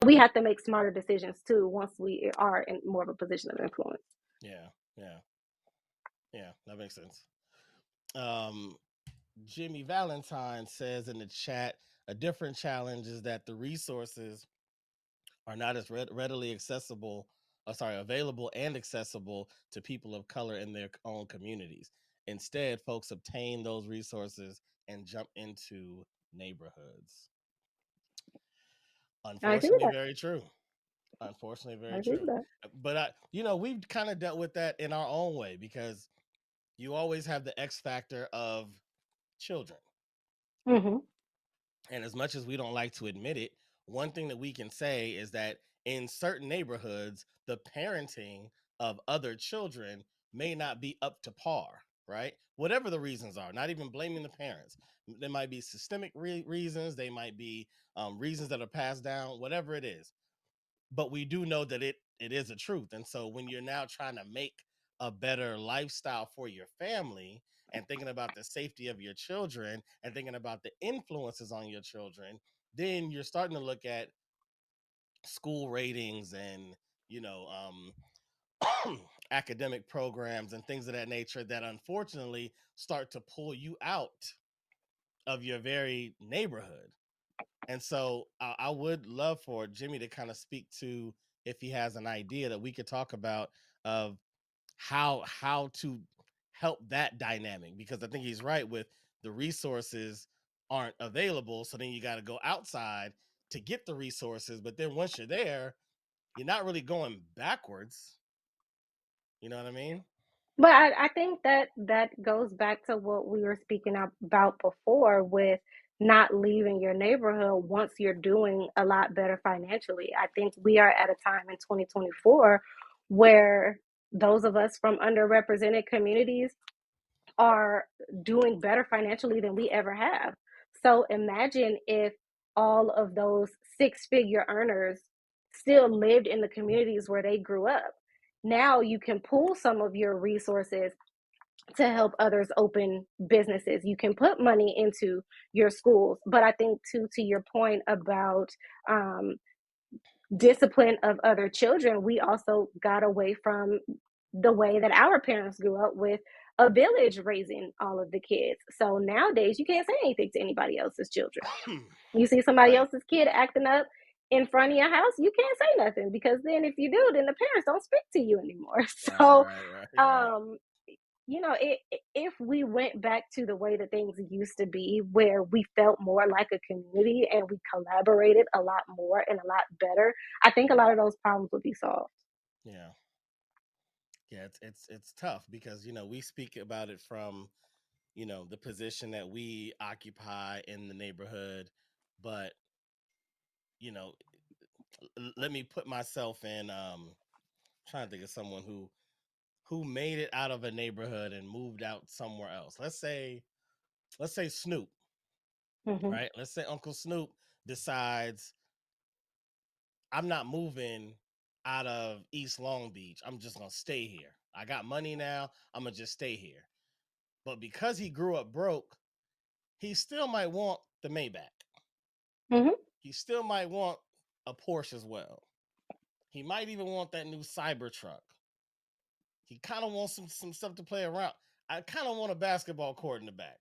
We have to make smarter decisions too once we are in more of a position of influence. Yeah, yeah, yeah. That makes sense. Um, Jimmy Valentine says in the chat, a different challenge is that the resources are not as readily accessible, available and accessible to people of color in their own communities. Instead, folks obtain those resources and jump into neighborhoods. I agree with Unfortunately, that. very true. Unfortunately, I very agree with true. that. But we've kind of dealt with that in our own way because you always have the X factor of children. Hmm. And as much as we don't like to admit it, one thing that we can say is that in certain neighborhoods, the parenting of other children may not be up to par, right? Whatever the reasons are, not even blaming the parents. There might be systemic reasons, they might be reasons that are passed down, whatever it is. But we do know that it is a truth. And so when you're now trying to make a better lifestyle for your family and thinking about the safety of your children and thinking about the influences on your children, then you're starting to look at school ratings and you know academic programs and things of that nature that unfortunately start to pull you out of your very neighborhood. And so I would love for Jimmy to kind of speak to, if he has an idea that we could talk about, of how to help that dynamic, because I think he's right with the resources aren't available, so then you got to go outside to get the resources, but then once you're there, you're not really going backwards. You know what I mean? But I think that that goes back to what we were speaking about before with not leaving your neighborhood once you're doing a lot better financially. I think we are at a time in 2024 where those of us from underrepresented communities are doing better financially than we ever have. So imagine if all of those six-figure earners still lived in the communities where they grew up. Now you can pool some of your resources to help others open businesses. You can put money into your schools. But I think, too, to your point about um, discipline of other children, we also got away from the way that our parents grew up with a village raising all of the kids. So nowadays, you can't say anything to anybody else's children. You see somebody Right, else's kid acting up in front of your house, you can't say nothing because then if you do, then the parents don't speak to you anymore. right, So, right, right, right. um, if we went back to the way that things used to be, where we felt more like a community and we collaborated a lot more and a lot better, I think a lot of those problems would be solved. Yeah, yeah. It's tough because we speak about it from the position that we occupy in the neighborhood, but you know let me put myself in, trying to think of someone who made it out of a neighborhood and moved out somewhere else. Let's say Snoop, Hmm. right? Let's say Uncle Snoop decides, I'm not moving out of East Long Beach, I'm just gonna stay here. I got money now, I'm gonna just stay here. But because he grew up broke, he still might want the Maybach. Hmm. He still might want a Porsche as well. He might even want that new Cybertruck. He kind of wants some stuff to play around. I kind of want a basketball court in the back.